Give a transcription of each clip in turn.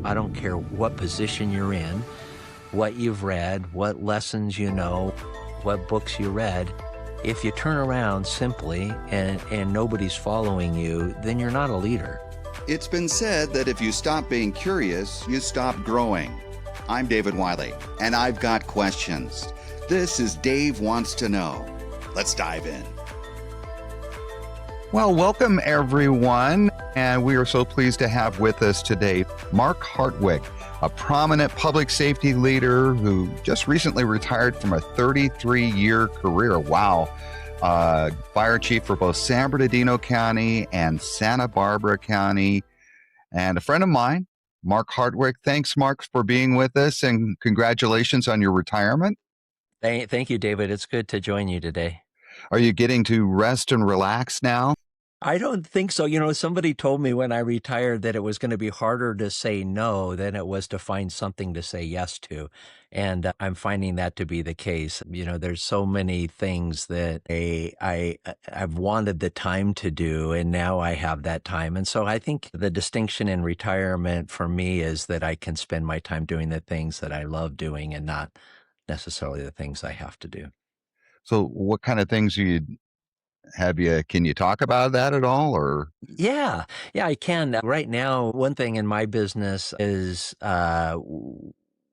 I don't care what position you're in, what you've read, what lessons you know, what books you read. If you turn around simply and nobody's following you, then you're not a leader. It's been said that if you stop being curious, you stop growing. I'm David Wiley, and I've got questions. This is Dave Wants to Know. Let's dive in. Well, welcome everyone, and we are so pleased to have with us today Mark Hartwig, a prominent public safety leader who just recently retired from a 33-year career. Wow. Fire chief for both San Bernardino County and Santa Barbara County, and a friend of mine, Mark Hartwig. Thanks, Mark, for being with us, and congratulations on your retirement. Thank you, David. It's good to join you today. Are you getting to rest and relax now? I don't think so. You know, somebody told me when I retired that it was going to be harder to say no than it was to find something to say yes to. And I'm finding that to be the case. You know, there's so many things that I've wanted the time to do, and now I have that time. And so I think the distinction in retirement for me is that I can spend my time doing the things that I love doing and not necessarily the things I have to do. So what kind of things can you talk about that at all, or? Yeah, I can. Right now, one thing in my business is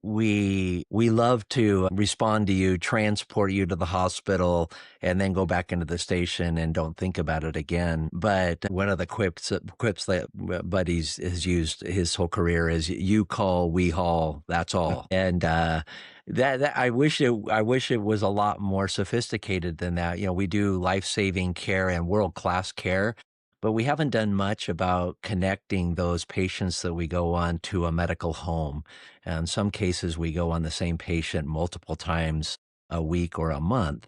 we love to respond to you, transport you to the hospital, and then go back into the station and don't think about it again. But one of the quips that Buddy's has used his whole career is "you call, we haul, that's all." And that I wish it was a lot more sophisticated than that. You know, we do life-saving care and world-class care, but we haven't done much about connecting those patients that we go on to a medical home. And in some cases, we go on the same patient multiple times a week or a month.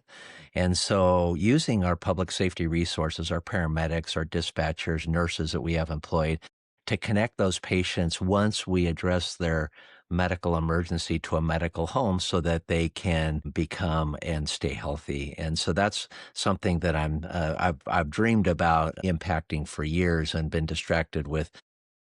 And so using our public safety resources, our paramedics, our dispatchers, nurses that we have employed to connect those patients once we address their medical emergency to a medical home so that they can become and stay healthy. And so that's something that I've dreamed about impacting for years and been distracted with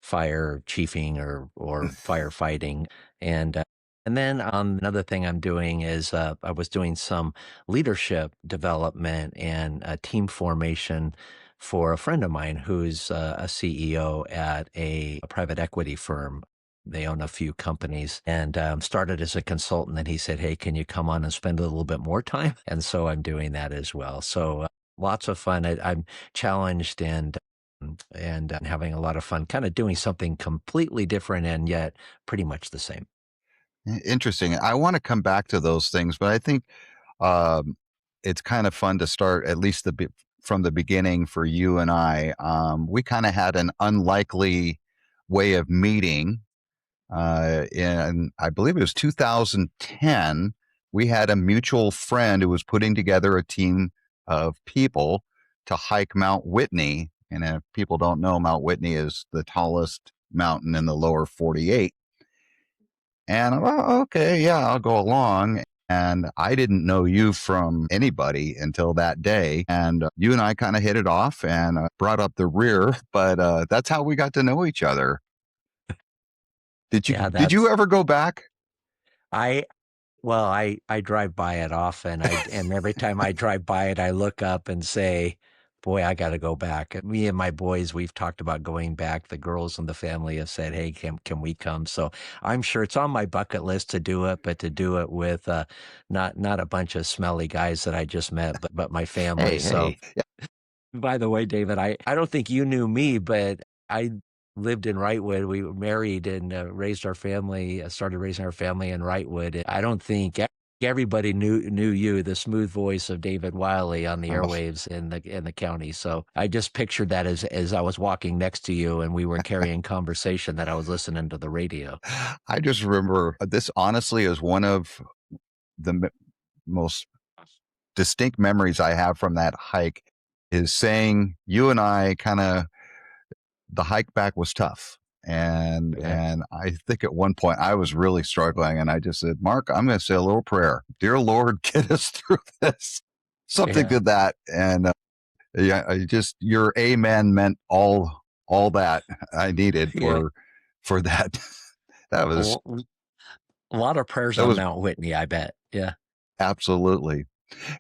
fire chiefing or firefighting. And then another thing I'm doing is I was doing some leadership development and team formation for a friend of mine who's a CEO at a private equity firm. They own a few companies, and started as a consultant. And he said, "Hey, can you come on and spend a little bit more time?" And so I'm doing that as well. So lots of fun. I'm challenged and having a lot of fun, kind of doing something completely different and yet pretty much the same. Interesting. I want to come back to those things, but I think it's kind of fun to start at least from the beginning for you and I. We kind of had an unlikely way of meeting. In, I believe it was 2010, we had a mutual friend who was putting together a team of people to hike Mount Whitney. And if people don't know, Mount Whitney is the tallest mountain in the lower 48. And okay, yeah, I'll go along. And I didn't know you from anybody until that day. And you and I kind of hit it off and brought up the rear, but that's how we got to know each other. Did you ever go back? I drive by it often. And every time I drive by it, I look up and say, boy, I got to go back. Me and my boys, we've talked about going back. The girls in the family have said, hey, can we come? So I'm sure it's on my bucket list to do it, but to do it with not a bunch of smelly guys that I just met, but my family. Hey. By the way, David, I don't think you knew me, but I lived in Wrightwood. We were married and raised our family, started raising our family in Wrightwood. I don't think everybody knew you, the smooth voice of David Wiley on the airwaves in the county. So I just pictured that as I was walking next to you and we were carrying conversation that I was listening to the radio. I just remember this honestly is one of the most distinct memories I have from that hike is saying you and I the hike back was tough. And I think at one point I was really struggling and I just said, Mark, I'm going to say a little prayer. Dear Lord, get us through this. Something to that. And your amen meant all that I needed for that That A was l a lot of prayers that on was Mount Whitney, I bet. Yeah. absolutely.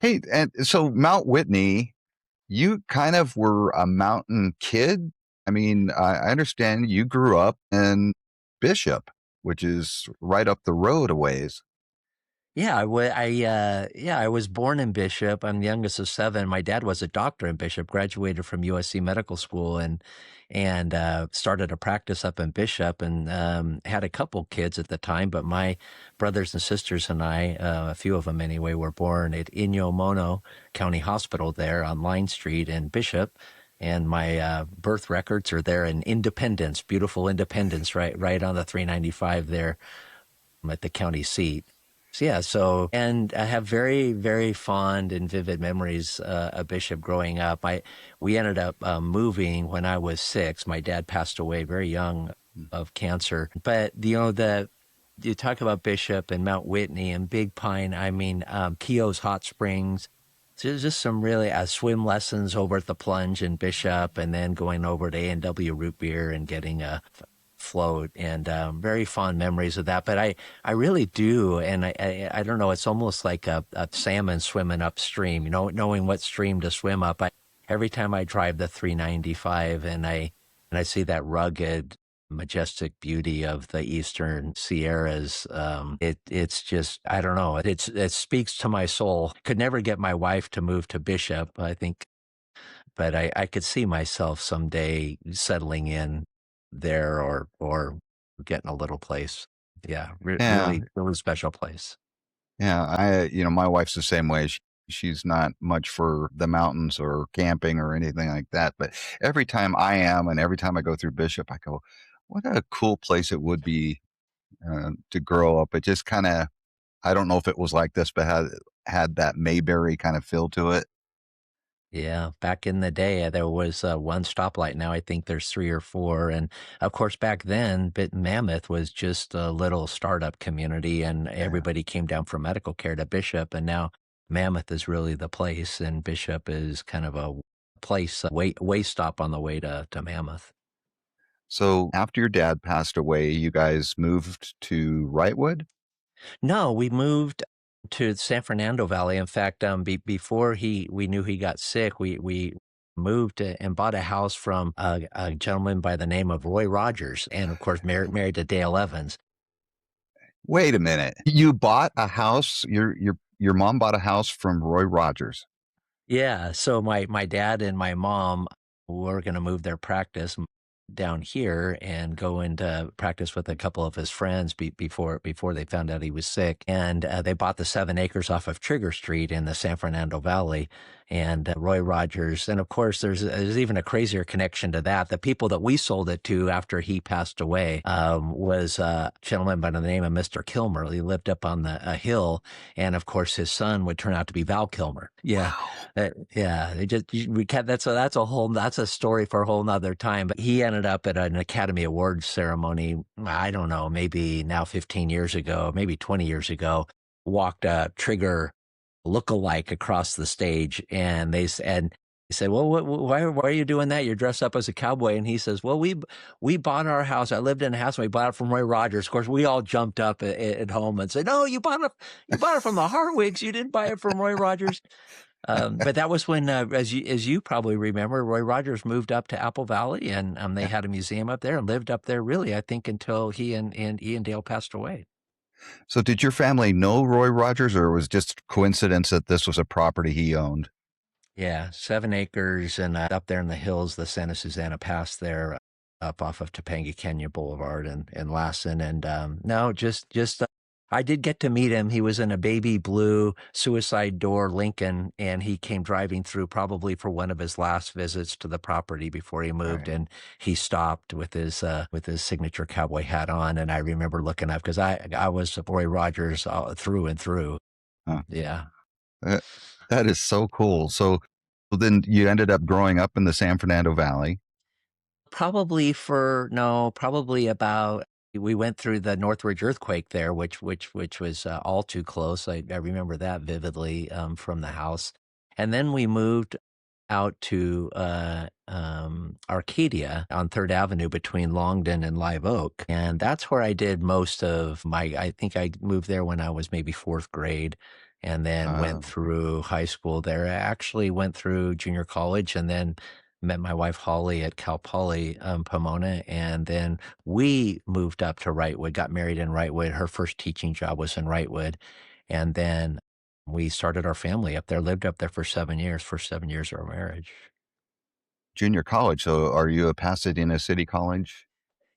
Hey, and so Mount Whitney, you kind of were a mountain kid. I mean, I understand you grew up in Bishop, which is right up the road a ways. Yeah, yeah, I was born in Bishop. I'm the youngest of 7. My dad was a doctor in Bishop, graduated from USC Medical School and started a practice up in Bishop and had a couple kids at the time. But my brothers and sisters and I, a few of them anyway, were born at Inyo County Hospital there on Line Street in Bishop. And my birth records are there in Independence, beautiful Independence, right on the 395 there at the county seat. So yeah, and I have very, very fond and vivid memories of Bishop growing up. We ended up moving when I was 6. My dad passed away very young of cancer. But you talk about Bishop and Mount Whitney and Big Pine. I mean, Keogh's Hot Springs. So there's just some really swim lessons over at the Plunge in Bishop, and then going over to A&W Root Beer and getting a float, and very fond memories of that. But I really do, and I don't know. It's almost like a salmon swimming upstream. You know, knowing what stream to swim up. Every time I drive the 395 and I see that rugged, majestic beauty of the Eastern Sierras, it's just, I don't know. It speaks to my soul. Could never get my wife to move to Bishop, I think, but I could see myself someday settling in there or getting a little place. Yeah, Yeah, really, really special place. yeah. My wife's the same way. She's not much for the mountains or camping or anything like that. But every time I am, and every time I go through Bishop, I go, "What a cool place it would be to grow up." It just kind of, I don't know if it was like this, but had that Mayberry kind of feel to it. Yeah, back in the day, there was one stoplight. Now I think there's 3 or 4. And of course, back then, Mammoth was just a little startup community, and Yeah. everybody came down for medical care to Bishop. And now Mammoth is really the place, and Bishop is kind of a place, a way stop on the way to Mammoth. So after your dad passed away, you guys moved to Wrightwood? No, we moved to San Fernando Valley. In fact, before we knew he got sick, we moved and bought a house from a gentleman by the name of Roy Rogers, and of course married to Dale Evans. Wait a minute. You bought a house, your mom bought a house from Roy Rogers. Yeah, so my dad and my mom were going to move their practice down here and go into practice with a couple of his friends before they found out he was sick. And they bought the 7 acres off of Trigger Street in the San Fernando Valley. And Roy Rogers, and of course, there's even a crazier connection to that. The people that we sold it to after he passed away was a gentleman by the name of Mr. Kilmer. He lived up on a hill, and of course, his son would turn out to be Val Kilmer. Yeah, Wow. yeah, we can't. That's a story for a whole nother time. But he ended up at an Academy Awards ceremony. I don't know, maybe now 15 years ago, maybe 20 years ago. Walked a Trigger look-alike across the stage, and they said, "Well, why are you doing that? You're dressed up as a cowboy." And he says, "Well, we bought our house. I lived in a house, and we bought it from Roy Rogers." Of course, we all jumped up at home and said, "No, you bought it from the Hartwigs. You didn't buy it from Roy Rogers." But that was when, as you probably remember, Roy Rogers moved up to Apple Valley, and they Yeah. had a museum up there and lived up there, really, I think, until he and Ian Dale passed away. So did your family know Roy Rogers, or it was just coincidence that this was a property he owned? Yeah, 7 acres and up there in the hills, the Santa Susana Pass there, up off of Topanga Canyon Boulevard and Lassen. And no, I did get to meet him. He was in a baby blue suicide door Lincoln, and he came driving through probably for one of his last visits to the property before he moved. Right. And he stopped with his signature cowboy hat on. And I remember looking up because I was Roy Rogers through and through. Huh. Yeah. That, that is so cool. So then you ended up growing up in the San Fernando Valley. Probably about we went through the Northridge earthquake there, which was all too close. I remember that vividly from the house. And then we moved out to Arcadia on Third Avenue between Longden and Live Oak. And that's where I did most of I think I moved there when I was maybe fourth grade and then went Oh, through high school there. I actually went through junior college and then met my wife Holly at Cal Poly Pomona. And then we moved up to Wrightwood, got married in Wrightwood. Her first teaching job was in Wrightwood. And then we started our family up there, lived up there for 7 years, first 7 years of our marriage. junior college. So are you a Pasadena City College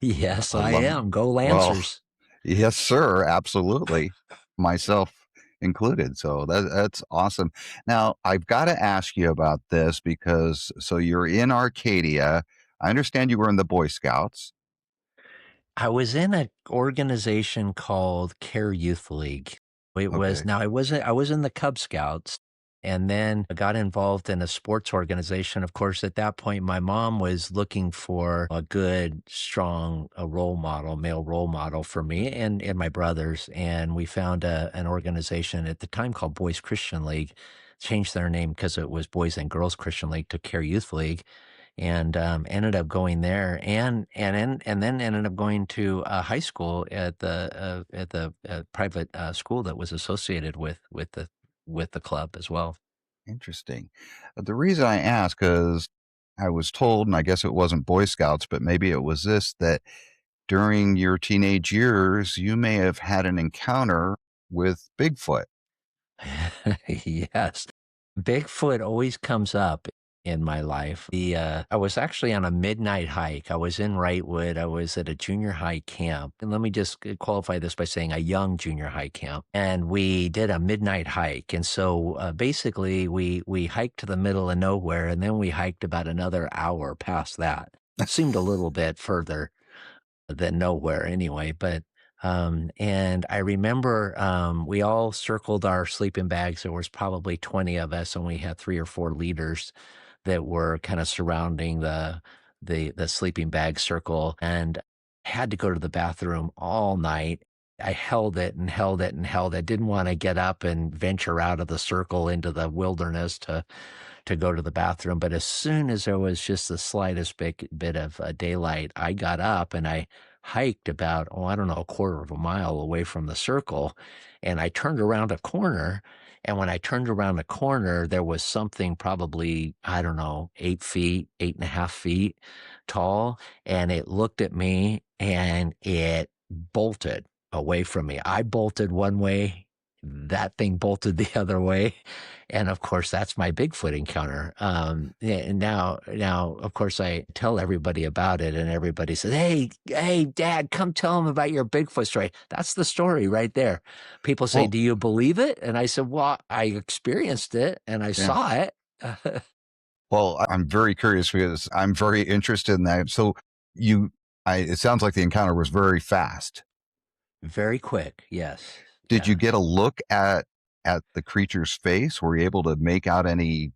Yes, I alum? am. Go Well, Lancers. yes, sir. Absolutely. Myself included. So that's awesome. Now, I've got to ask you about this because so you're in Arcadia. I understand you were in the Boy Scouts. I was in an organization called Care Youth League. It was Okay. now I was in the Cub Scouts and then I got involved in a sports organization. Of course, at that point my mom was looking for a good, strong role model, male role model for me and my brothers. And we found an organization at the time called Boys Christian League, changed their name because it was Boys and Girls Christian League to Care Youth League and ended up going there and then ended up going to high school at the private school that was associated with the club as well. Interesting. The reason I ask is I was told, and I guess it wasn't Boy Scouts, but maybe it was this, that during your teenage years, you may have had an encounter with Bigfoot. Yes. Bigfoot always comes up in my life. I was actually on a midnight hike. I was in Wrightwood. I was at a junior high camp. And let me just qualify this by saying a young junior high camp. And we did a midnight hike. And so basically we hiked to the middle of nowhere and then we hiked about another hour past that. Seemed a little bit further than nowhere anyway. And I remember we all circled our sleeping bags. There was probably 20 of us, and we had 3 or 4 leaders that were kind of surrounding the sleeping bag circle. And I had to go to the bathroom all night. I held it and held it and held it. Didn't want to get up and venture out of the circle into the wilderness to go to the bathroom. But as soon as there was just the slightest bit of daylight, I got up and I hiked about, I don't know, a quarter of a mile away from the circle. And I turned around a corner. And when I turned around the corner, there was something probably, I don't know, 8 feet, 8.5 feet tall. And it looked at me and it bolted away from me. I bolted one way, that thing bolted the other way. And of course, that's my Bigfoot encounter. And now, of course, I tell everybody about it, and everybody says, "Hey, Dad, come tell them about your Bigfoot story." That's the story right there. People say, Well, "Do you believe it?" And I said, "Well, I experienced it, and I yeah. saw it." Well, I'm very curious because I'm very interested in that. So you, it sounds like the encounter was very fast. Very quick, yes, Did you yeah. get a look at the creature's face? Were you able to make out any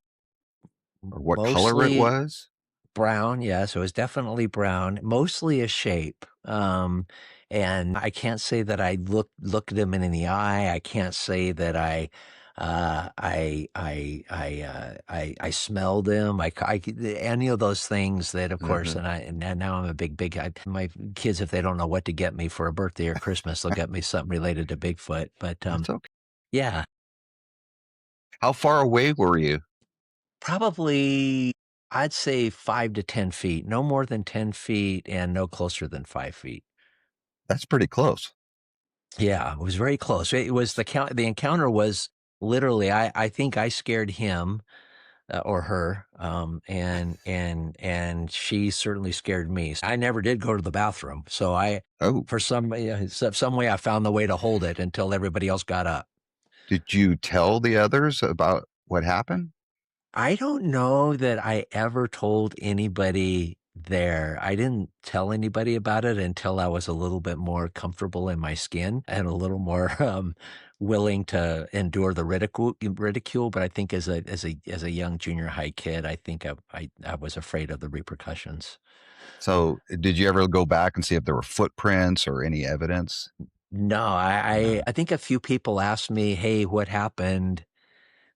or what color it Mostly was? brown, yes, it was definitely brown, mostly a shape. And I can't say that I looked at him in the eye. I can't say that I smelled him. Any of those things that, of course, Uh-huh. and now I'm a big. My kids, if they don't know what to get me for a birthday or Christmas, they'll get me something related to Bigfoot. But That's okay. yeah, How far away were you? probably I'd say 5 to 10 feet, no more than 10 feet, and no closer than 5 feet. That's pretty close. Yeah, it was very close. It was the encounter was literally I think I scared him, or her, and she certainly scared me. I never did go to the bathroom, so I Oh, for some yeah, some way I found the way to hold it until everybody else got up. did you tell the others about what happened? I don't know that I ever told anybody there. I didn't tell anybody about it until I was a little bit more comfortable in my skin and a little more willing to endure the ridicule. But I think as a young junior high kid, I think I was afraid of the repercussions. So, did you ever go back and see if there were footprints or any evidence? No, No. I think a few people asked me, "Hey, what happened?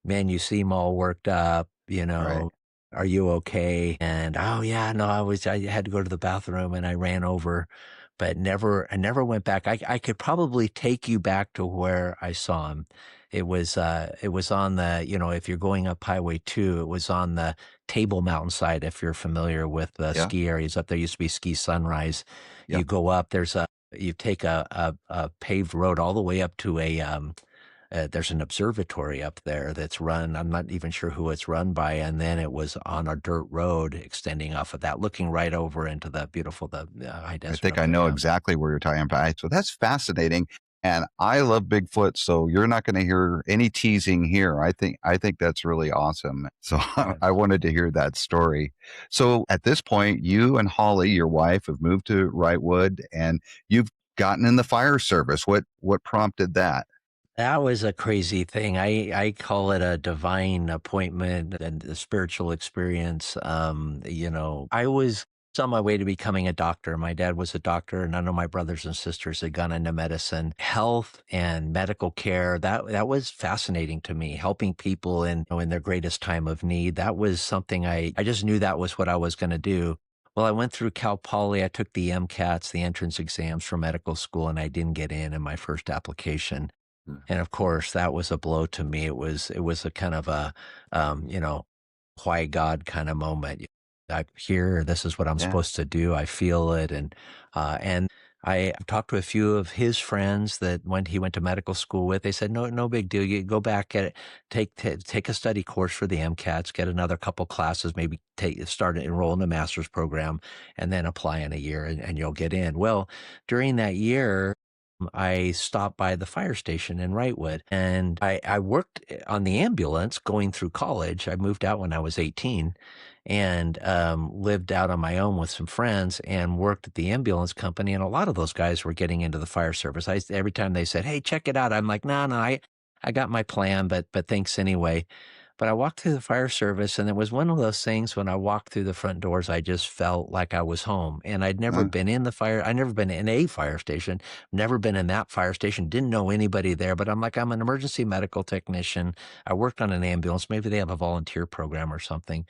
Man, you seem all worked up, you Right. know." are you okay? And oh yeah, no, I had to go to the bathroom and I ran over, but I never went back. I could probably take you back to where I saw him. It was on the, if you're going up Highway 2, it was on the Table Mountainside. If you're familiar with the Yeah. ski areas up there, used to be Ski Sunrise. Yeah. You go up, you take a paved road all the way up to there's an observatory up there that's run. I'm not even sure who it's run by. And then it was on a dirt road extending off of that, looking right over into the beautiful, high I desert think up I there. know Yeah. exactly where you're talking about. So that's fascinating. And I love Bigfoot, so you're not going to hear any teasing here. I think that's really awesome. So Right. I wanted to hear that story. So at this point, you and Holly, your wife, have moved to Wrightwood, and you've gotten in the fire service. What prompted that? That was a crazy thing. I call it a divine appointment and a spiritual experience. I was on my way to becoming a doctor. My dad was a doctor, and none of my brothers and sisters had gone into medicine. Health and medical care, that was fascinating to me, helping people in their greatest time of need. That was something I just knew that was what I was going to do. Well, I went through Cal Poly. I took the MCATs, the entrance exams for medical school, and I didn't get in my first application. And of course, that was a blow to me. It was a kind of a, why God kind of moment. I'm here. This is what I'm Yeah. supposed to do. I feel it, and I talked to a few of his friends that when he went to medical school with. They said, no, no big deal. You go back, take a study course for the MCATs, get another couple classes, maybe start enroll in a master's program, and then apply in a year, and you'll get in. Well, during that year, I stopped by the fire station in Wrightwood, and I worked on the ambulance going through college. I moved out when I was 18 and lived out on my own with some friends and worked at the ambulance company. And a lot of those guys were getting into the fire service. Every time they said, hey, check it out, I'm like, no, no, I got my plan, but thanks anyway. But I walked through the fire service, and it was one of those things when I walked through the front doors, I just felt like I was home. And I'd never Uh, been in the fire. I'd never been in a fire station, never been in that fire station, didn't know anybody there. But I'm like, I'm an emergency medical technician. I worked on an ambulance. Maybe they have a volunteer program or something.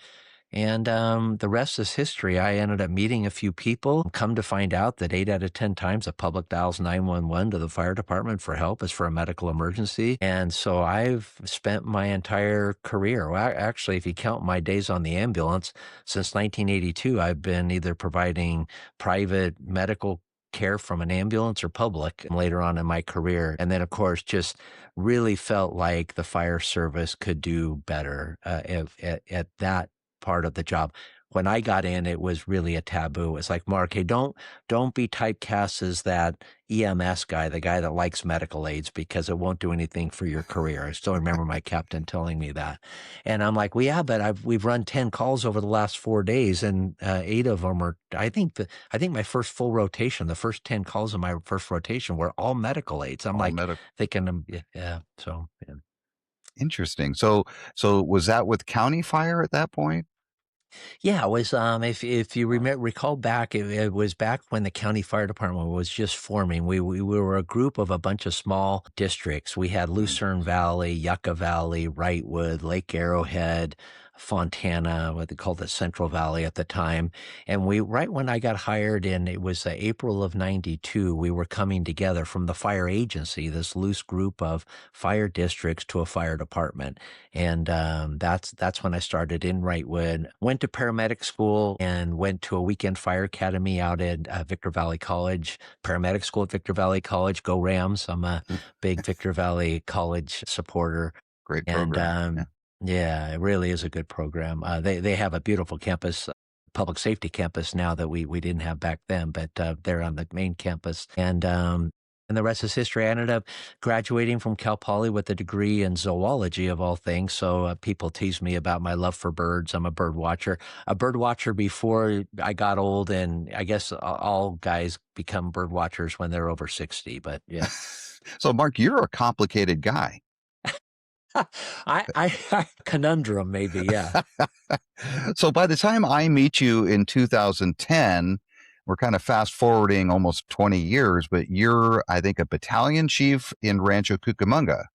And the rest is history. I ended up meeting a few people. Come to find out that 8 out of 10 times a public dials 911 to the fire department for help is for a medical emergency. And so I've spent my entire career, well, actually, if you count my days on the ambulance, since 1982, I've been either providing private medical care from an ambulance or public later on in my career. And then, of course, just really felt like the fire service could do better at that part of the job. When I got in, it was really a taboo. It's like, Mark, hey, don't be typecast as that EMS guy, the guy that likes medical aids, because it won't do anything for your career. I still remember my captain telling me that. And I'm like, well, yeah, but we've run 10 calls over the last 4 days, and 8 of them are, I think my first full rotation, the first 10 calls of my first rotation were all medical aids. I'm all like medical. thinking, yeah, yeah. So, yeah. Interesting. So was that with county fire at that point? Yeah, it was, if you recall back, it was back when the county fire department was just forming. We were a group of a bunch of small districts. We had Mm. Lucerne Valley, Yucca Valley, Wrightwood, Lake Arrowhead, Fontana, what they called the Central Valley at the time. And right when I got hired in, it was April of 92, we were coming together from the fire agency, this loose group of fire districts to a fire department. And that's when I started in Wrightwood. Went to paramedic school and went to a weekend fire academy out at Victor Valley College. Paramedic school at Victor Valley College. Go Rams! I'm a big Victor Valley College supporter. Great And program. Yeah. yeah, it really is a good program. They have a beautiful campus. Public safety campus now that we didn't have back then, but they're on the main campus. And the rest is history. I ended up graduating from Cal Poly with a degree in zoology, of all things. So people tease me about my love for birds. I'm a bird watcher before I got old. And I guess all guys become bird watchers when they're over 60. But yeah. So Mark, you're a complicated guy. Conundrum, maybe. Yeah. So by the time I meet you in 2010, we're kind of fast forwarding almost 20 years, but you're, I think, a battalion chief in Rancho Cucamonga.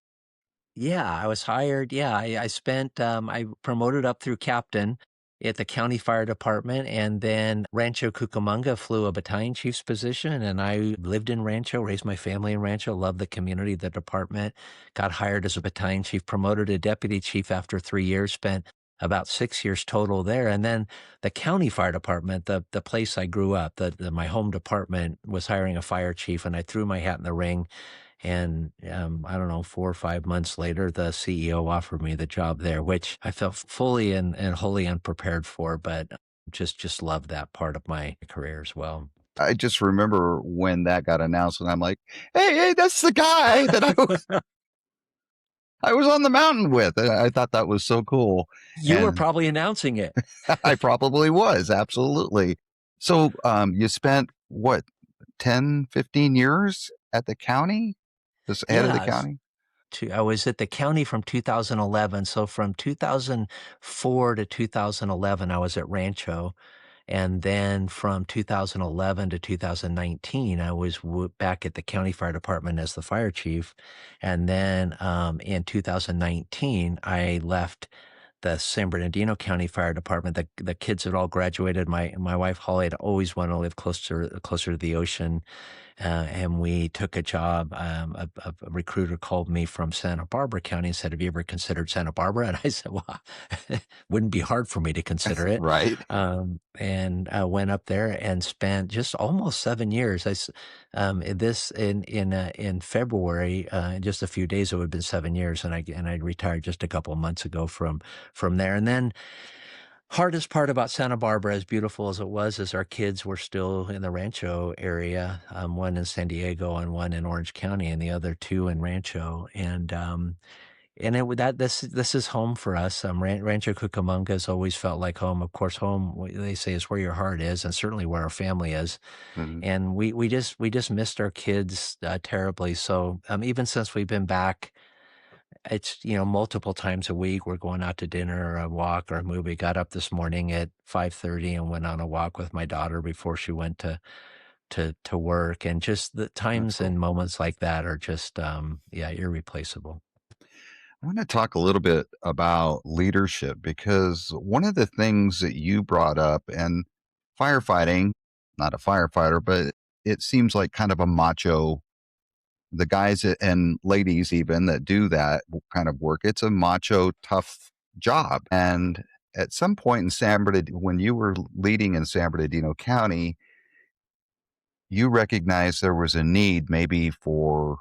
Yeah, I was hired. Yeah, I spent, I promoted up through captain. at the county fire department, and then Rancho Cucamonga flew a battalion chief's position, and I lived in Rancho, raised my family in Rancho, loved the community, the department, got hired as a battalion chief, promoted to deputy chief after 3 years, spent about 6 years total there. And then the county fire department, the place I grew up, my home department was hiring a fire chief, and I threw my hat in the ring. And I don't know, 4 or 5 months later, the CEO offered me the job there, which I felt fully and wholly unprepared for, but just loved that part of my career as well. I just remember when that got announced, and I'm like, hey, that's the guy that I was on the mountain with. And I thought that was so cool. You were And probably announcing it. I probably was, absolutely. So you spent what, 10, 15 years at the county, this head of the Yeah, county? I was at the county from 2011. So from 2004 to 2011, I was at Rancho. And then from 2011 to 2019, I was back at the county fire department as the fire chief. And then in 2019, I left the San Bernardino County Fire Department. The kids had all graduated. My wife Holly had always wanted to live closer to the ocean, and we took a job. A recruiter called me from Santa Barbara County and said, "Have you ever considered Santa Barbara?" And I said, "Well, wouldn't be hard for me to consider it." Right. And I went up there and spent just almost 7 years. In February, in just a few days, it would have been 7 years, and I retired just a couple of months ago from there. And then hardest part about Santa Barbara, as beautiful as it was, is our kids were still in the Rancho area, one in San Diego and one in Orange County, and the other two in Rancho. And this is home for us. Rancho Cucamonga has always felt like home. Of course, home, they say, is where your heart is, and certainly where our family is. Mhm. And we just missed our kids terribly. So even since we've been back, it's, multiple times a week, we're going out to dinner or a walk or a movie. Got up this morning at 5:30 and went on a walk with my daughter before she went to work. And just the That's times cool. and moments like that are just, yeah, irreplaceable. I want to talk a little bit about leadership because one of the things that you brought up, and firefighting, not a firefighter, but it seems like kind of a macho, the guys and ladies even that do that kind of work, it's a macho, tough job. And at some point in San Bernardino, when you were leading in San Bernardino County, you recognized there was a need maybe for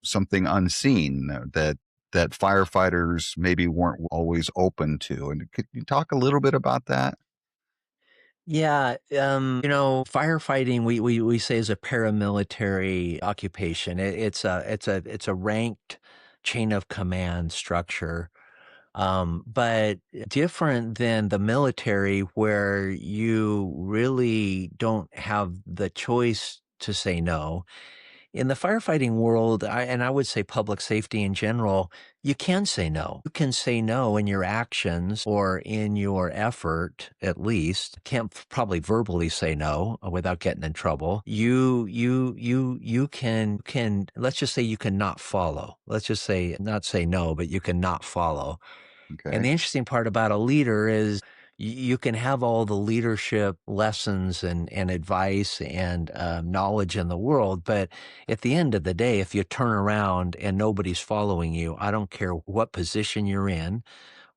something unseen that firefighters maybe weren't always open to. And could you talk a little bit about that? Yeah, firefighting we say is a paramilitary occupation. It's a ranked chain of command structure, but different than the military, where you really don't have the choice to say no. In the firefighting world, and I would say public safety in general, you can say no. You can say no in your actions or in your effort, at least. Can't probably verbally say no without getting in trouble. You can, let's just say you can not follow. Let's just say, not say no, but you can not follow. And Okay. the interesting part about a leader is you can have all the leadership lessons and advice and knowledge in the world. But at the end of the day, if you turn around and nobody's following you, I don't care what position you're in,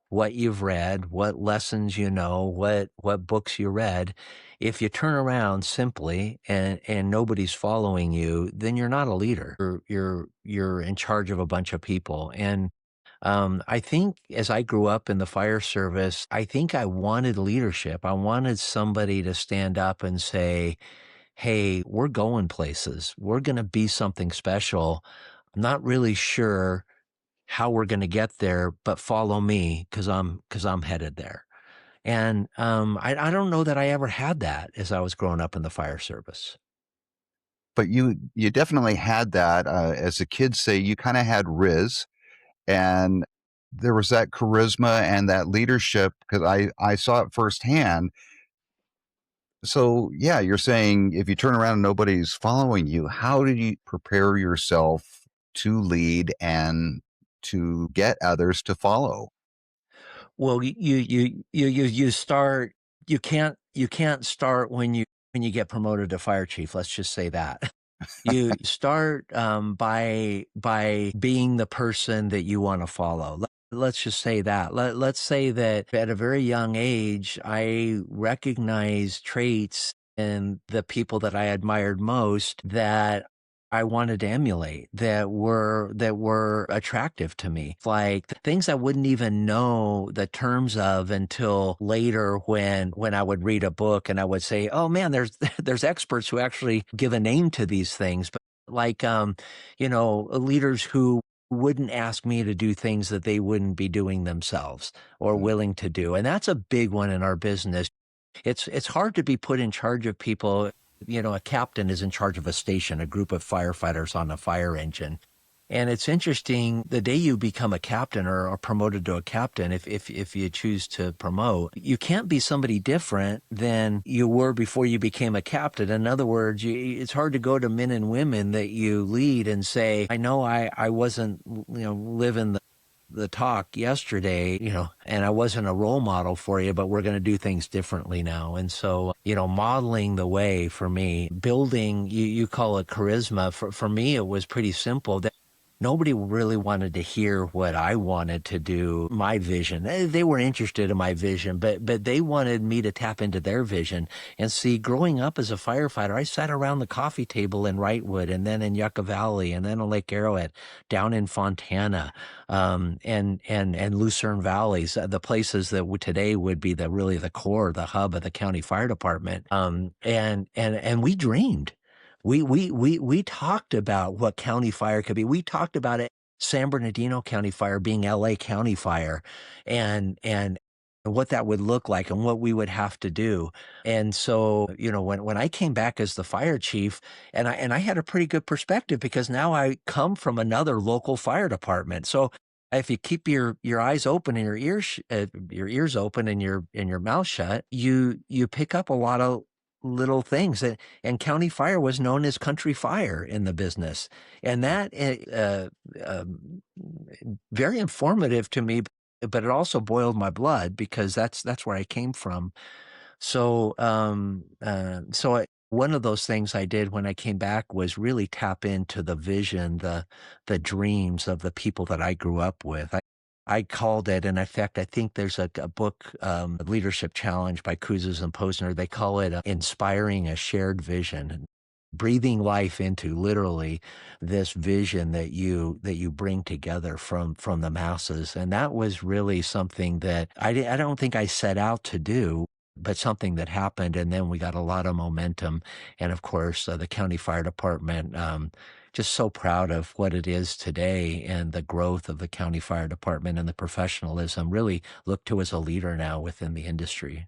what you've read, what lessons you know, what books you read. If you turn around simply and nobody's following you, then you're not a leader. You're in charge of a bunch of people. And I think as I grew up in the fire service, I think I wanted leadership. I wanted somebody to stand up and say, "Hey, we're going places. We're going to be something special. I'm not really sure how we're going to get there, but follow me because I'm headed there." And I don't know that I ever had that as I was growing up in the fire service. But you definitely had that. As the kids say, you kind of had Riz, and there was that charisma and that leadership because I saw it firsthand. So yeah, you're saying if you turn around and nobody's following you, how do you prepare yourself to lead and to get others to follow? Well, you start. You can't start when you get promoted to fire chief. Let's just say that. You start by being the person that you want to follow. Let's just say that. Let's say that at a very young age, I recognized traits in the people that I admired most that I wanted to emulate, that were attractive to me, like things I wouldn't even know the terms of until later when I would read a book and I would say, "Oh man, there's there's experts who actually give a name to these things." But like leaders who wouldn't ask me to do things that they wouldn't be doing themselves or Mm. willing to do. And that's a big one in our business. It's hard to be put in charge of people. A captain is in charge of a station, a group of firefighters on a fire engine. And it's interesting, the day you become a captain or promoted to a captain, if you choose to promote, you can't be somebody different than you were before you became a captain. In other words, it's hard to go to men and women that you lead and say, I know I wasn't, living the talk yesterday, and I wasn't a role model for you, but we're going to do things differently now. And so, modeling the way for me, building, you call it charisma. For me, it was pretty simple. That nobody really wanted to hear what I wanted to do, my vision. They were interested in my vision, but they wanted me to tap into their vision. And see, growing up as a firefighter, I sat around the coffee table in Wrightwood and then in Yucca Valley and then on Lake Arrowhead, down in Fontana, and Lucerne Valleys, the places that today would be really the core, the hub of the county fire department. And we dreamed. We talked about what county fire could be. We talked about it, San Bernardino County Fire being LA County Fire, and what that would look like and what we would have to do. And so, when I came back as the fire chief, and I had a pretty good perspective because now I come from another local fire department. So if you keep your eyes open and your ears open and your mouth shut, you pick up a lot of little things. And county fire was known as country fire in the business, and that very informative to me. But it also boiled my blood because that's where I came from. So, one of those things I did when I came back was really tap into the vision, the dreams of the people that I grew up with. I called it, and in fact, I think there's a book, Leadership Challenge by Kouzes and Posner. They call it Inspiring a Shared Vision. Breathing life into literally this vision that you bring together from the masses. And that was really something that I don't think I set out to do, but something that happened. And then we got a lot of momentum. And of course, the county fire department, just so proud of what it is today and the growth of the county fire department and the professionalism, really look to as a leader now within the industry.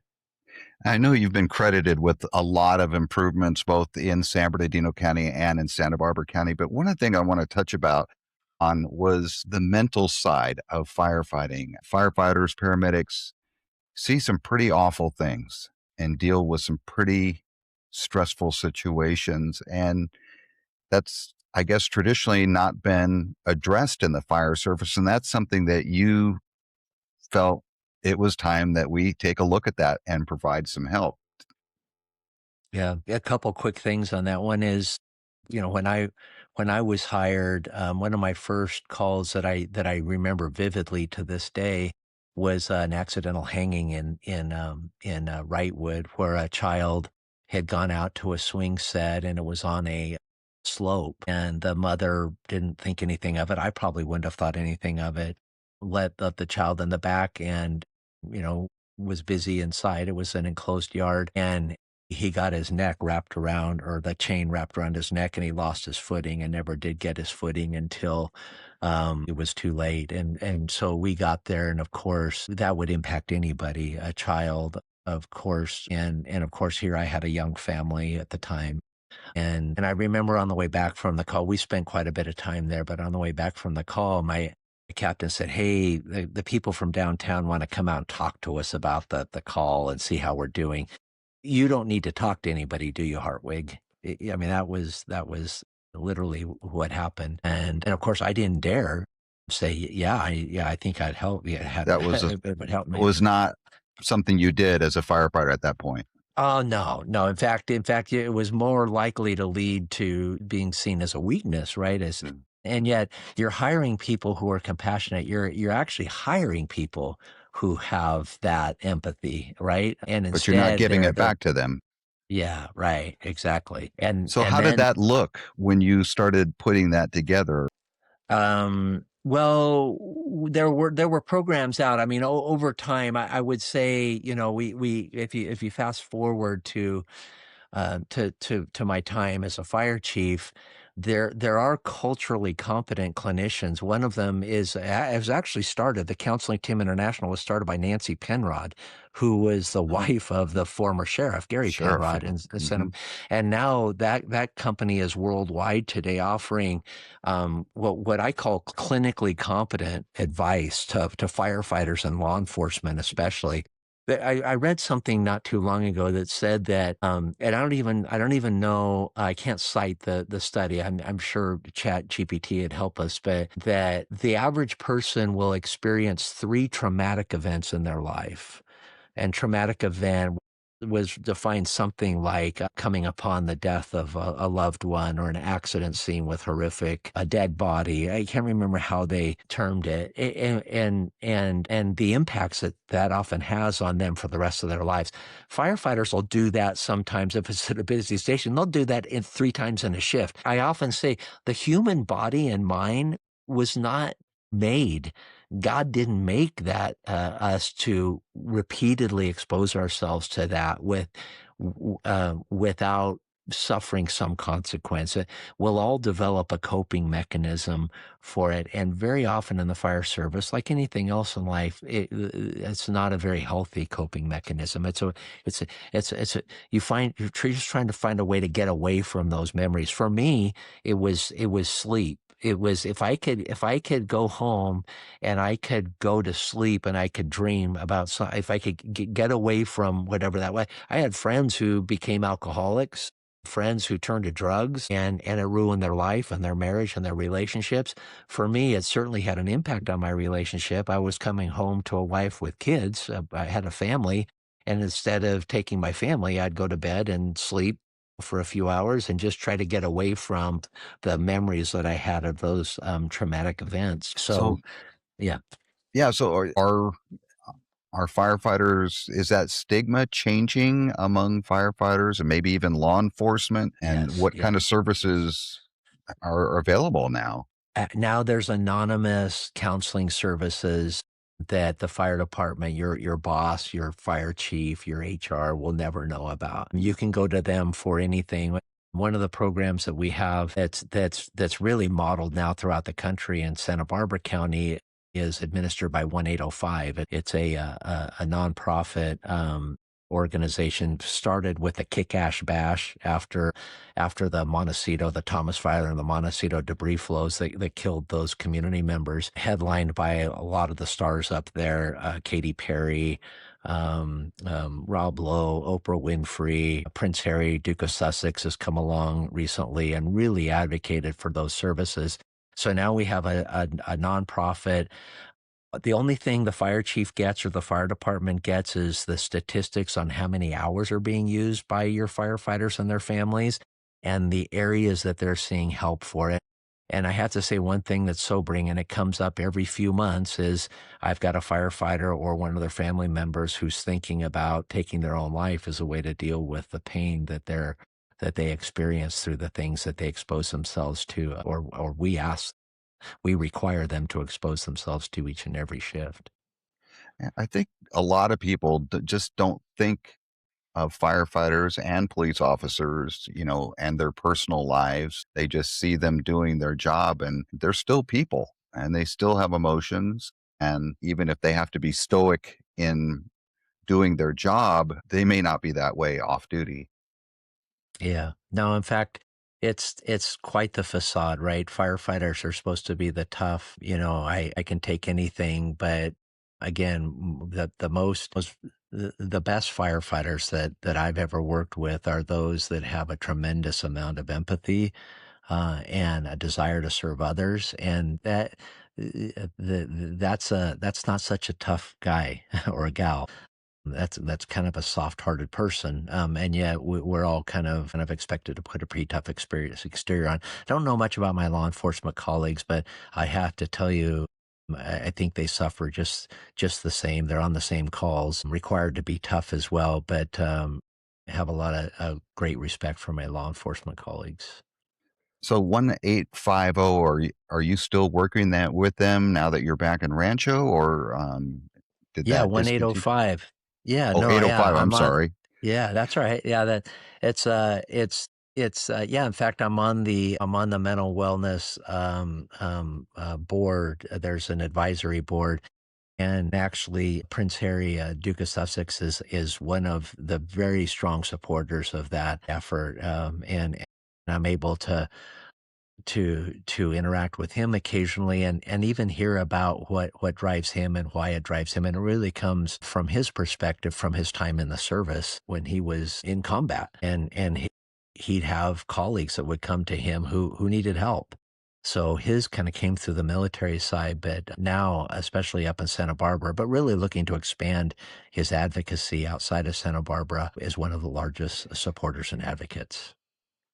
I know you've been credited with a lot of improvements both in San Bernardino County and in Santa Barbara County, but one of the things I want to touch about on was the mental side of firefighting. Firefighters, paramedics see some pretty awful things and deal with some pretty stressful situations. And that's, I guess, traditionally not been addressed in the fire service. And that's something that you felt it was time that we take a look at that and provide some help. Yeah, a couple quick things on that. One is, when I was hired, one of my first calls that I remember vividly to this day was an accidental hanging in Wrightwood, where a child had gone out to a swing set and it was on a slope, and the mother didn't think anything of it. I probably wouldn't have thought anything of it. Let the child in the back and was busy inside. It was an enclosed yard, and he got his neck wrapped around, or the chain wrapped around his neck, and he lost his footing and never did get his footing until it was too late. And so we got there, and of course that would impact anybody, a child, of course. And of course, here I had a young family at the time. And I remember on the way back from the call, we spent quite a bit of time there, but on the way back from the call, my captain said, "Hey, the people from downtown want to come out and talk to us about the call and see how we're doing. You don't need to talk to anybody, do you, Hartwig?" I mean, that was literally what happened. And of course, I didn't dare. say, yeah, I think I'd help. Yeah, That was it would help me. was not something you did as a firefighter at that point. Oh, no, no. In fact, it was more likely to lead to being seen as a weakness, right? And yet you're hiring people who are compassionate. You're actually hiring people who have that empathy, right? And But you're not instead giving they're it they're back to them. yeah, right, exactly. And So and how did then that look when you started putting that together? well, there were programs out. I mean, over time, I would say, we if you fast forward to my time as a fire chief, there are culturally competent clinicians. One of them has actually started. The Counseling Team International was started by Nancy Penrod, who was the Oh, wife of the former sheriff Gary sheriff. Penrod, and Hmm. and now that company is worldwide today, offering what I call clinically competent advice to firefighters and law enforcement, especially. I read something not too long ago that said that, and I don't even know. I can't cite the study. I'm sure Chat GPT would help us, but that the average person will experience three traumatic events in their life, and traumatic event was defined something like coming upon the death of a loved one, or an accident scene with a dead body. I can't remember how they termed it, and the impacts that often has on them for the rest of their lives. Firefighters will do that sometimes if it's at a busy station. They'll do that in 3 times in a shift. I often say the human body and mind was not made. God didn't make that us to repeatedly expose ourselves to that without suffering some consequence. We'll all develop a coping mechanism for it, and very often in the fire service, like anything else in life, it's not a very healthy coping mechanism. You're just trying to find a way to get away from those memories. For me, it was sleep. It was if I could go home and I could go to sleep and I could dream about if I could get away from whatever that was. I had friends who became alcoholics, friends who turned to drugs, and it ruined their life and their marriage and their relationships. For me, it certainly had an impact on my relationship. I was coming home to a wife with kids. I had a family, and instead of taking my family, I'd go to bed and sleep for a few hours and just try to get away from the memories that I had of those traumatic events. So So, yeah. yeah, so are firefighters, is that stigma changing among firefighters and maybe even law enforcement? And Yes, what yeah. kind of services are available now? Now there's anonymous counseling services that the fire department, your boss, your fire chief, your HR will never know about. You can go to them for anything. One of the programs that we have that's really modeled now throughout the country in Santa Barbara County is administered by 1805. It's a nonprofit organization, started with a kick-ass bash after the Montecito, the Thomas Fire and the Montecito debris flows that killed those community members, headlined by a lot of the stars up there, Katy Perry, Rob Lowe, Oprah Winfrey, Prince Harry, Duke of Sussex has come along recently and really advocated for those services. So now we have a nonprofit. The only thing the fire chief gets or the fire department gets is the statistics on how many hours are being used by your firefighters and their families, and the areas that they're seeing help for it. And I have to say one thing that's sobering, and it comes up every few months, is I've got a firefighter or one of their family members who's thinking about taking their own life as a way to deal with the pain that they experience through the things that they expose themselves to, or we require them to expose themselves to each and every shift. Yeah, I think a lot of people just don't think of firefighters and police officers, and their personal lives. They just see them doing their job, and they're still people and they still have emotions. And even if they have to be stoic in doing their job, they may not be that way off duty. Yeah. No, in fact, it's quite the facade, right? Firefighters are supposed to be the tough, I can take anything, but again, the best firefighters that I've ever worked with are those that have a tremendous amount of empathy and a desire to serve others. And that's not such a tough guy or a gal. That's kind of a soft-hearted person, and yet we're all kind of expected to put a pretty tough experience exterior on. Don't know much about my law enforcement colleagues, but I have to tell you, I think they suffer just the same. They're on the same calls, required to be tough as well, but I have a lot of great respect for my law enforcement colleagues. So 1850, are you still working that with them now that you're back in Rancho, or did Yeah, that discontinue? 1805. Yeah, Oh, no, yeah, 805. I'm I'm on. sorry. Yeah, that's right. Yeah, that it's yeah, in fact, I'm on the mental wellness board. There's an advisory board, and actually Prince Harry, Duke of Sussex is one of the very strong supporters of that effort. And I'm able to interact with him occasionally and even hear about what drives him and why it drives him. And it really comes from his perspective, from his time in the service when he was in combat. He'd have colleagues that would come to him who needed help. So his kind of came through the military side, but now, especially up in Santa Barbara, but really looking to expand his advocacy outside of Santa Barbara, is one of the largest supporters and advocates.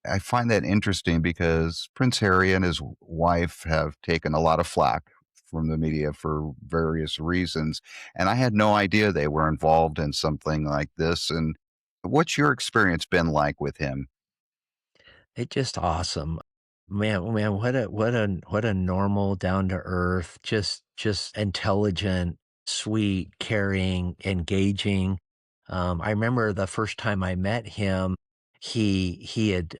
I find that interesting because Prince Harry and his wife have taken a lot of flack from the media for various reasons. And I had no idea they were involved in something like this. And what's your experience been like with him? It's just awesome. Man, what a normal, down to earth, just intelligent, sweet, caring, engaging. I remember the first time I met him, he he had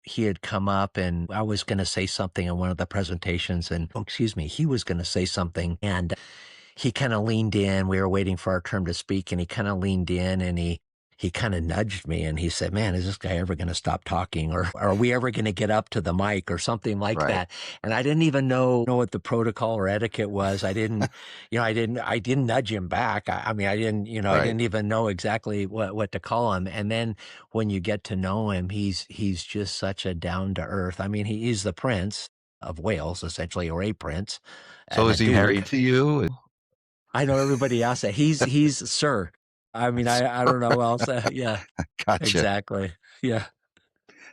he had come up and I was going to say something in one of the presentations and oh, excuse me, he was going to say something and he kind of leaned in. We were waiting for our turn to speak, and he kind of leaned in and he kind of nudged me and he said, "Man, is this guy ever going to stop talking, or are we ever going to get up to the mic or something like Right, that?" And I didn't even know what the protocol or etiquette was. I didn't, I didn't nudge him back. I mean, I right. didn't even know exactly what to call him. And then when you get to know him, he's just such a down to earth. I mean, he's the prince of Wales, essentially, or a prince So and a is he married duke. to you? I know everybody else that he's sir. I mean, I don't know what else. Yeah, Gotcha. exactly. Yeah.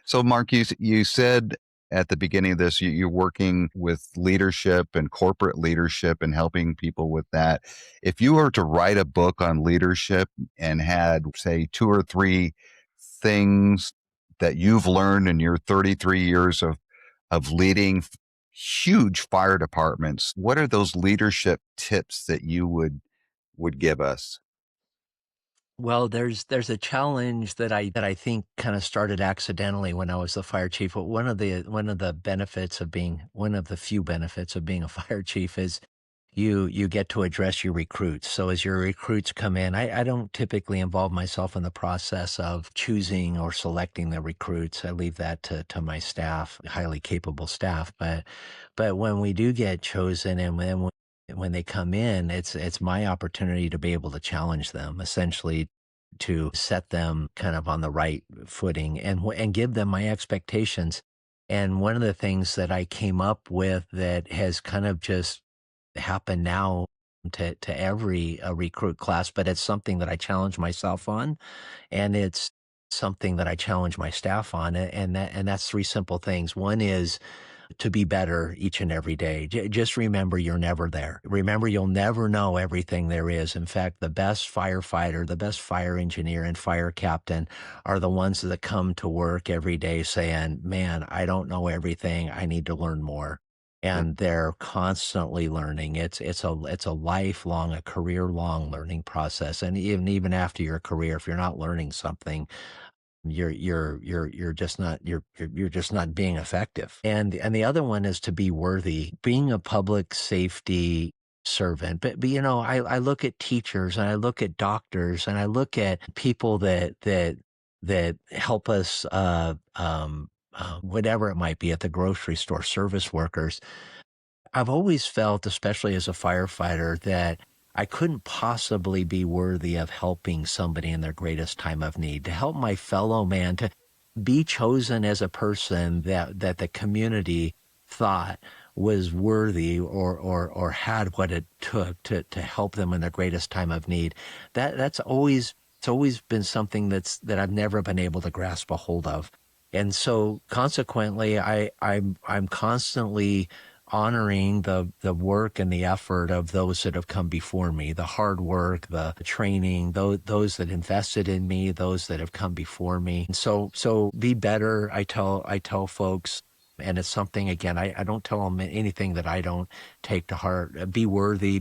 So, Mark, you said at the beginning of this, you're working with leadership and corporate leadership and helping people with that. If you were to write a book on leadership and had, say, two or three things that you've learned in your 33 years of leading huge fire departments, what are those leadership tips that you would give us? Well, there's a challenge that I think kind of started accidentally when I was the fire chief. But one of the benefits of being one of the few benefits of being a fire chief is you get to address your recruits. So as your recruits come in, I don't typically involve myself in the process of choosing or selecting the recruits. I leave that to my staff, highly capable staff. But when we do get chosen and when they come in, it's my opportunity to be able to challenge them, essentially to set them kind of on the right footing and give them my expectations. And one of the things that I came up with that has kind of just happened now to every recruit class, but it's something that I challenge myself on, and it's something that I challenge my staff on, and that's three simple things. One is to be better each and every day. Just remember you're never there. Remember you'll never know everything there is. In fact, the best firefighter, the best fire engineer and fire captain are the ones that come to work every day saying, "Man, I don't know everything. I need to learn more." And they're constantly learning. It's a lifelong, a career long learning process. And even after your career, if you're not learning something, you're just not you're just not being effective. And the other one is to be worthy, being a public safety servant. But I look at teachers and I look at doctors and I look at people that help us whatever it might be at the grocery store, service workers. I've always felt, especially as a firefighter, that I couldn't possibly be worthy of helping somebody in their greatest time of need, to help my fellow man, to be chosen as a person that the community thought was worthy or had what it took to help them in their greatest time of need. That's always, it's always been something that I've never been able to grasp a hold of. And so consequently, I'm constantly honoring the work and the effort of those that have come before me, the hard work, the training, those that invested in me, those that have come before me. And so be better. I tell folks, and it's something, again, I don't tell them anything that I don't take to heart. Be worthy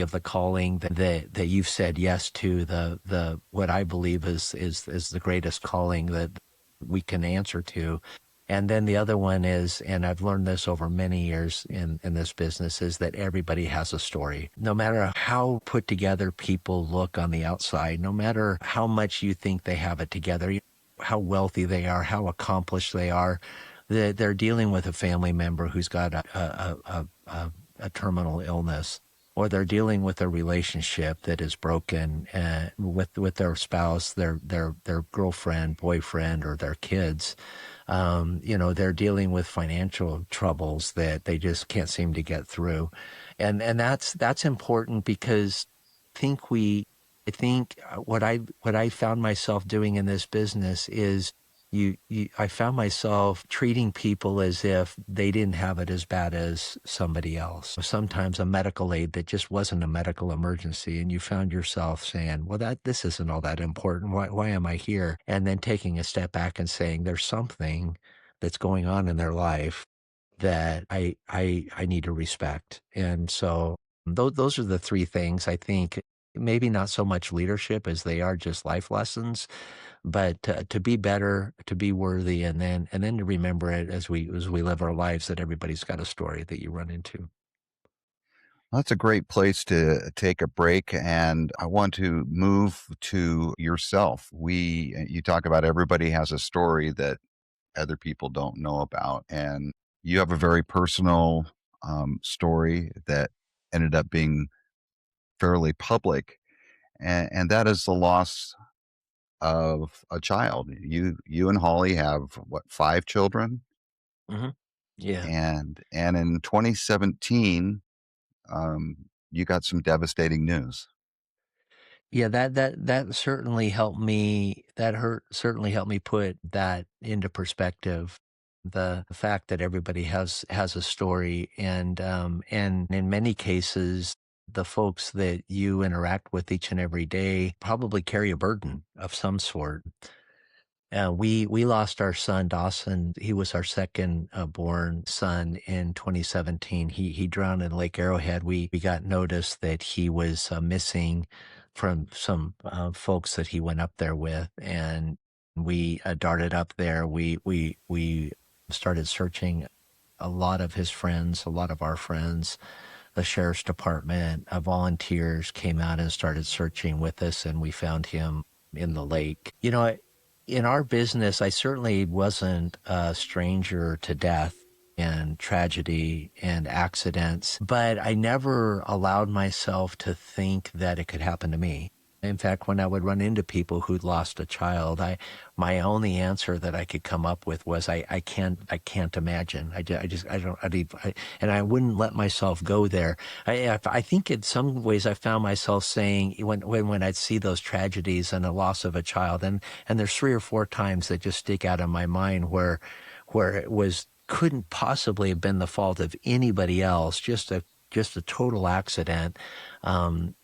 of the calling that you've said yes to, the what I believe is the greatest calling that we can answer to. And then the other one is, and I've learned this over many years in this business, is that everybody has a story. No matter how put together people look on the outside, no matter how much you think they have it together, how wealthy they are, how accomplished they are, they're dealing with a family member who's got a terminal illness, or they're dealing with a relationship that is broken with their spouse, their girlfriend, boyfriend, or their kids. They're dealing with financial troubles that they just can't seem to get through. And that's important, because I think what I found myself doing in this business is I found myself treating people as if they didn't have it as bad as somebody else. Sometimes a medical aid that just wasn't a medical emergency, and you found yourself saying, well, this isn't all that important. Why am I here? And then taking a step back and saying, there's something that's going on in their life that I need to respect. And so those are the three things, I think. Maybe not so much leadership as they are just life lessons, but to be better, to be worthy, and then to remember it as we live our lives, that everybody's got a story that you run into. That's a great place to take a break. And I want to move to yourself. You talk about everybody has a story that other people don't know about. And you have a very personal story that ended up being fairly public. And that is the loss of a child. You and Holly have what, 5 children? Hmm. Yeah. And in 2017, um, you got some devastating news. Yeah, that certainly helped me. Certainly helped me put that into perspective. The fact that everybody has a story, and in many cases, the folks that you interact with each and every day probably carry a burden of some sort. We lost our son Dawson. He was our second born son in 2017. He drowned in Lake Arrowhead. We got notice that he was missing from some folks that he went up there with, and we darted up there. We started searching a lot of his friends, a lot of our friends. The sheriff's department, volunteers came out and started searching with us, and we found him in the lake. In our business, I certainly wasn't a stranger to death and tragedy and accidents, but I never allowed myself to think that it could happen to me. In fact, when I would run into people who'd lost a child, my only answer that I could come up with was, I can't imagine. And I wouldn't let myself go there. I think in some ways I found myself saying, when I'd see those tragedies and the loss of a child, and there's 3 or 4 times that just stick out in my mind where it couldn't possibly have been the fault of anybody else, just a total accident. And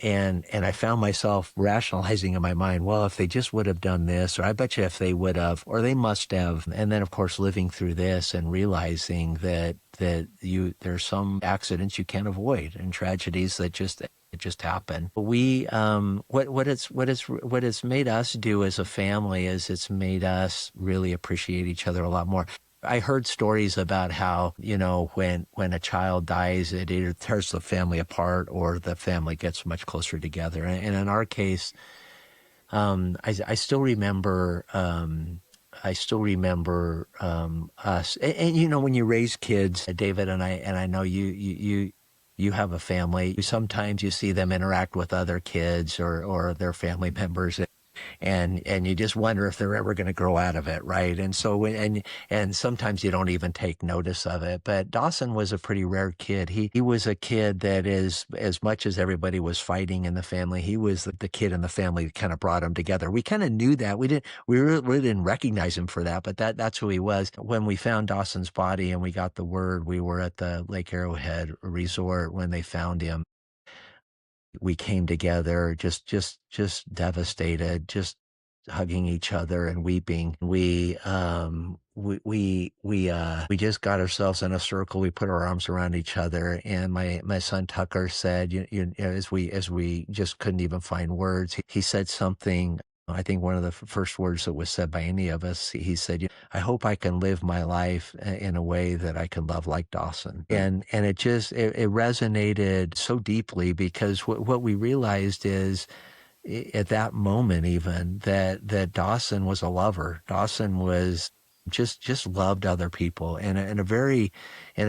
I found myself rationalizing in my mind, well, if they just would have done this, or I bet you if they would have, or they must have. And then, of course, living through this and realizing that there's some accidents you can't avoid, and tragedies that just happen. What it's made us do as a family is it's made us really appreciate each other a lot more. I heard stories about how, when a child dies, it either tears the family apart or the family gets much closer together. And in our case, I still remember, us. And when you raise kids, David, and I know you have a family. Sometimes you see them interact with other kids or their family members. and you just wonder if they're ever going to grow out of it, right? And so and sometimes you don't even take notice of it. But Dawson was a pretty rare kid. He was a kid that is, as much as everybody was fighting in the family, he was the kid in the family that kind of brought them together. We kind of knew that. We didn't recognize him for that, but that's who he was. When we found Dawson's body and we got the word, we were at the Lake Arrowhead Resort when they found him. We came together just devastated, just hugging each other and weeping. We just got ourselves in a circle. We put our arms around each other, and my son Tucker said, as we just couldn't even find words, he said something. I think one of the first words that was said by any of us, he said, I hope I can live my life in a way that I can love like Dawson. And it resonated so deeply, because what we realized is, at that moment even, that Dawson was a lover. Dawson was just loved other people in a very kind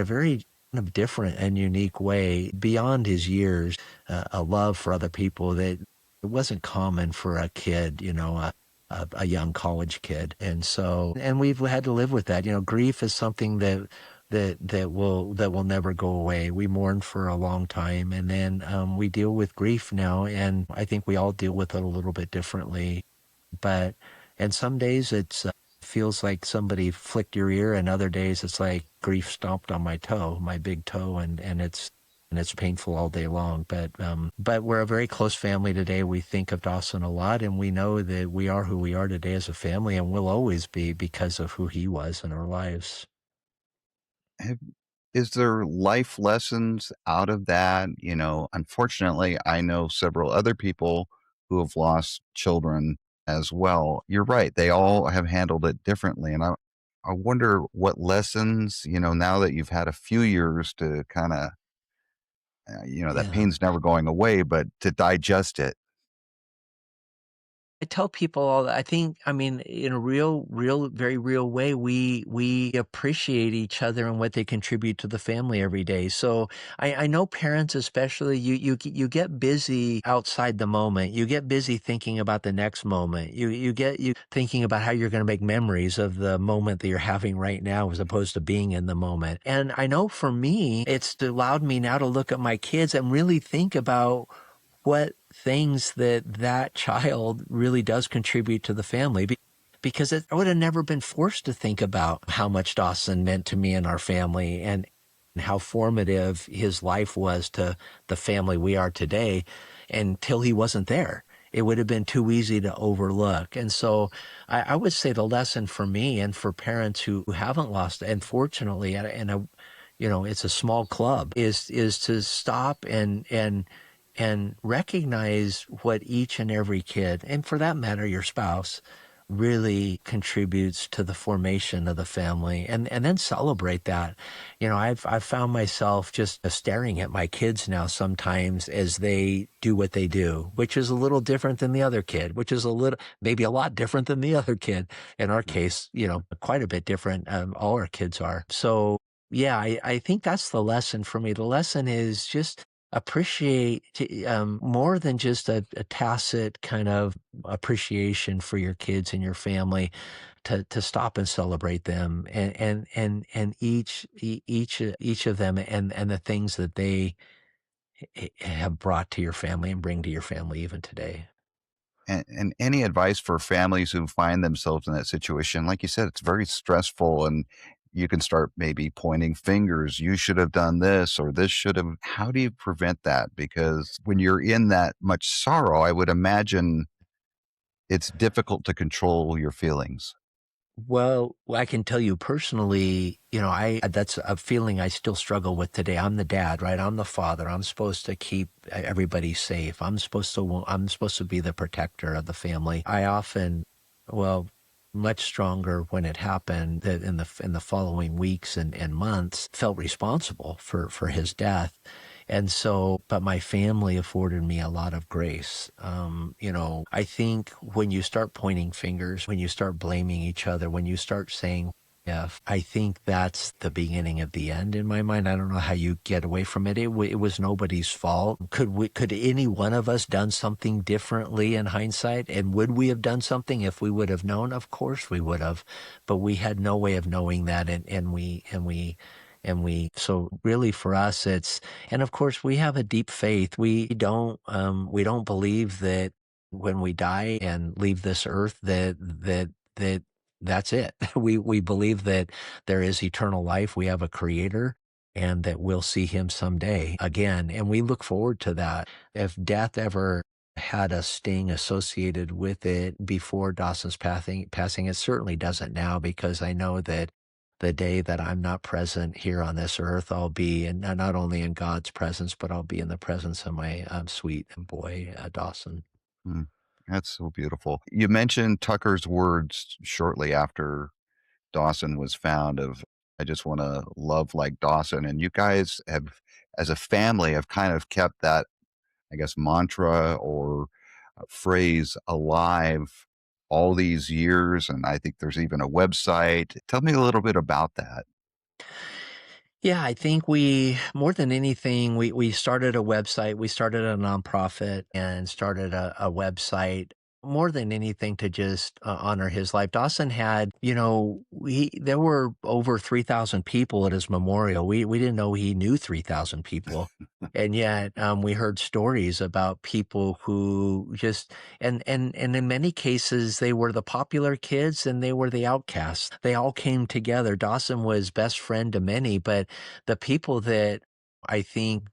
of different and unique way beyond his years, a love for other people that it wasn't common for a kid, a young college kid. And so, and we've had to live with that. Grief is something that will never go away. We mourned for a long time, and then we deal with grief now, and I think we all deal with it a little bit differently. But and some days it's feels like somebody flicked your ear, and other days it's like grief stomped on my toe, my big toe, and it's painful all day long. But we're a very close family today. We think of Dawson a lot, and we know that we are who we are today as a family, and will always be because of who he was in our lives. Have, is there life lessons out of that? Unfortunately, I know several other people who have lost children as well. You're right. They all have handled it differently. And I wonder what lessons, now that you've had a few years to kind of, that Yeah. pain's never going away, but to digest it. I tell people all that. I mean, in a very real way, we appreciate each other and what they contribute to the family every day. So I know parents, especially, you get busy outside the moment. You get busy thinking about the next moment. You thinking about how you're going to make memories of the moment that you're having right now, as opposed to being in the moment. And I know for me, it's allowed me now to look at my kids and really think about what things that child really does contribute to the family. Because I would have never been forced to think about how much Dawson meant to me and our family, and how formative his life was to the family we are today, until he wasn't there. It would have been too easy to overlook. And so I would say the lesson for me and for parents who haven't lost, and fortunately, it's a small club, is to stop and recognize what each and every kid, and for that matter, your spouse, really contributes to the formation of the family, and then celebrate that. I've found myself just staring at my kids now sometimes as they do what they do, which is a little different than the other kid, which is maybe a lot different than the other kid. In our case, quite a bit different. All our kids are. So yeah, I think that's the lesson for me. The lesson is just appreciate more than just a tacit kind of appreciation for your kids and your family, to stop and celebrate them, and each of them, and the things that they have brought to your family and bring to your family even today. And any advice for families who find themselves in that situation? Like you said, it's very stressful, and you can start maybe pointing fingers. You should have done this, or this should have. How do you prevent that? Because when you're in that much sorrow, I would imagine it's difficult to control your feelings. Well, I can tell you personally, that's a feeling I still struggle with today. I'm the dad, right? I'm the father. I'm supposed to keep everybody safe. I'm supposed to be the protector of the family. I often, well, much stronger when it happened, that in the following weeks and months, felt responsible for his death. And so, but my family afforded me a lot of grace. I think when you start pointing fingers, when you start blaming each other, when you start saying Yeah, I think that's the beginning of the end in my mind. I don't know how you get away from it. It was nobody's fault. Could any one of us done something differently in hindsight? And would we have done something if we would have known? Of course we would have, but we had no way of knowing that. So really for us, and of course we have a deep faith. We don't believe that when we die and leave this earth that that's it. We believe that there is eternal life. We have a creator and that we'll see him someday again. And we look forward to that. If death ever had a sting associated with it before Dawson's passing, it certainly doesn't now, because I know that the day that I'm not present here on this earth, I'll be not only in God's presence, but I'll be in the presence of my sweet boy, Dawson. Mm, that's so beautiful. You mentioned Tucker's words shortly after Dawson was found of, I just want to love like Dawson. And you guys have, as a family, have kind of kept that, I guess, mantra or phrase alive all these years. And I think there's even a website. Tell me a little bit about that. Yeah, I think more than anything, we started a website, we started a nonprofit and started a website more than anything to just honor his life. Dawson had, there were over 3,000 people at his memorial. We didn't know he knew 3,000 people. And yet, we heard stories about people who just, and in many cases, they were the popular kids and they were the outcasts. They all came together. Dawson was best friend to many, but the people that I think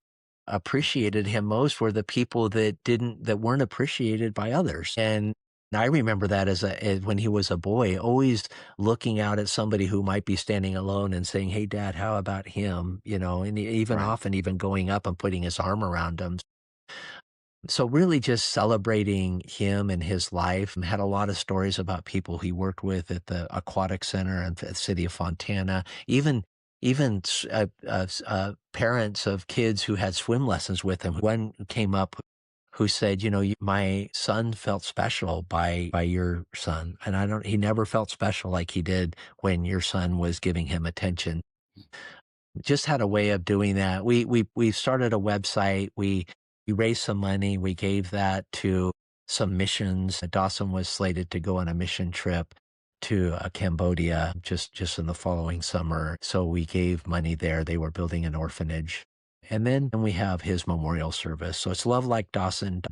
appreciated him most were the people that weren't appreciated by others. And I remember that when he was a boy, always looking out at somebody who might be standing alone and saying, "Hey, Dad, how about him?" And even Right. often even going up and putting his arm around them. So really just celebrating him and his life. And had a lot of stories about people he worked with at the aquatic center in the city of Fontana, even parents of kids who had swim lessons with him. One came up who said, my son felt special by your son. And he never felt special like he did when your son was giving him attention. Just had a way of doing that. We started a website. We raised some money. We gave that to some missions. Dawson was slated to go on a mission trip to Cambodia just in the following summer. So we gave money there. They were building an orphanage. And then we have his memorial service. So it's Love Like Dawson.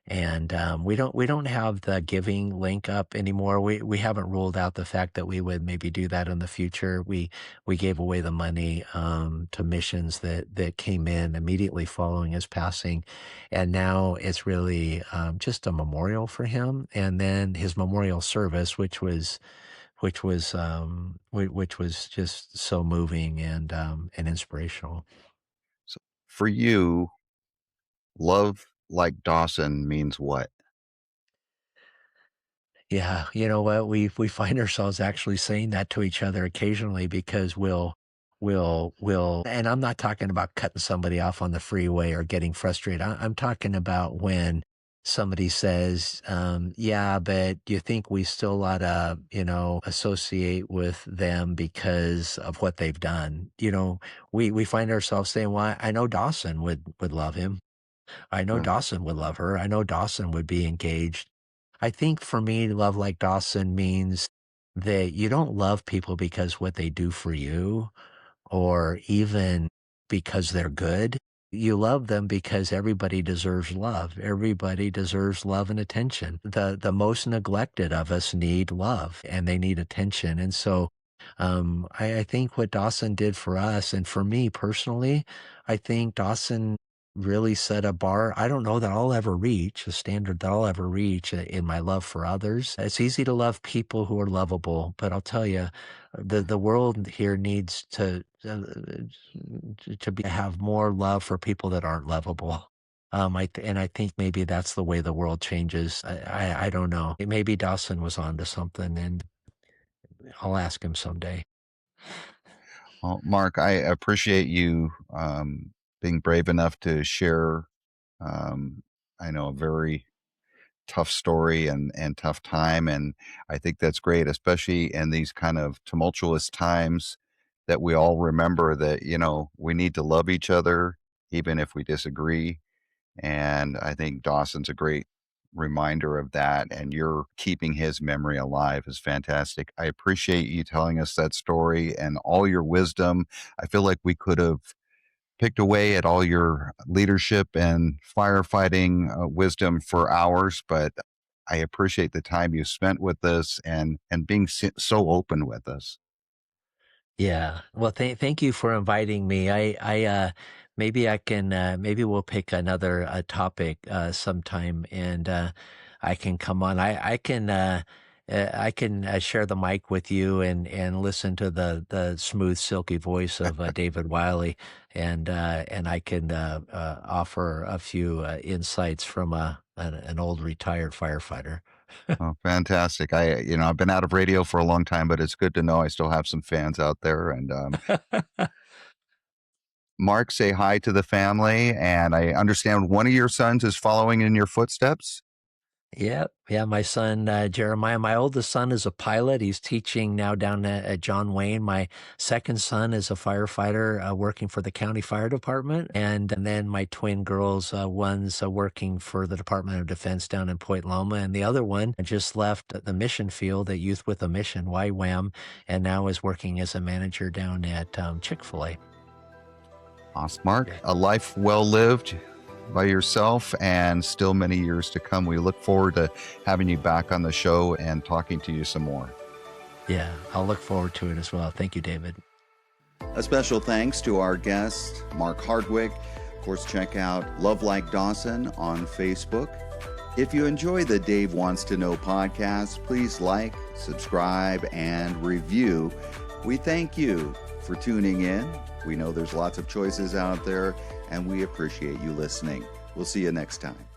And we don't have the giving link up anymore. We haven't ruled out the fact that we would maybe do that in the future. We gave away the money to missions that came in immediately following his passing, and now it's really just a memorial for him. And then his memorial service, which was just so moving and inspirational. So for you, love like Dawson means what? Yeah, you know what? We find ourselves actually saying that to each other occasionally, because and I'm not talking about cutting somebody off on the freeway or getting frustrated. I'm talking about when somebody says, "Yeah, but you think we still ought to, associate with them because of what they've done?" We find ourselves saying, "Well, I know Dawson would love him. I know Right. Dawson would love her. I know Dawson would be engaged." I think for me, love like Dawson means that you don't love people because what they do for you or even because they're good. You love them because everybody deserves love. Everybody deserves love and attention. The most neglected of us need love and they need attention. And so I think what Dawson did for us and for me personally, I think Dawson really set a bar I don't know that I'll ever reach, a standard that I'll ever reach in my love for others. It's easy to love people who are lovable, but I'll tell you, the world here needs have more love for people that aren't lovable. And I think maybe that's the way the world changes. I don't know. Maybe Dawson was onto something, and I'll ask him someday. Well, Mark, I appreciate you being brave enough to share, um, I know, a very tough story and tough time. And I think that's great, especially in these kind of tumultuous times that we all remember that, we need to love each other, even if we disagree. And I think Dawson's a great reminder of that. And you're keeping his memory alive is fantastic. I appreciate you telling us that story and all your wisdom. I feel like we could have picked away at all your leadership and firefighting wisdom for hours, but I appreciate the time you spent with us and being so open with us. Yeah. Well, thank you for inviting me. Maybe I can, maybe we'll pick another topic sometime, and I can come on. I can share the mic with you and listen to the smooth, silky voice of David Wiley, and I can offer a few insights from an old retired firefighter. Oh, fantastic. I've been out of radio for a long time, but it's good to know I still have some fans out there. And Mark, say hi to the family. And I understand one of your sons is following in your footsteps. Yeah, yeah. My son Jeremiah, my oldest son is a pilot. He's teaching now down at John Wayne. My second son is a firefighter working for the county fire department, and then my twin girls, one's working for the Department of Defense down in Point Loma, and the other one just left the mission field at Youth with a Mission (YWAM), and now is working as a manager down at Chick-fil-A. Awesome, Mark. A life well lived by yourself and still many years to come. We look forward to having you back on the show and talking to you some more. Yeah, I'll look forward to it as well. Thank you, David. A special thanks to our guest, Mark Hartwig. Of course, check out Love Like Dawson on Facebook. If you enjoy the Dave Wants to Know podcast, please like, subscribe, and review. We thank you for tuning in. We know there's lots of choices out there, and we appreciate you listening. We'll see you next time.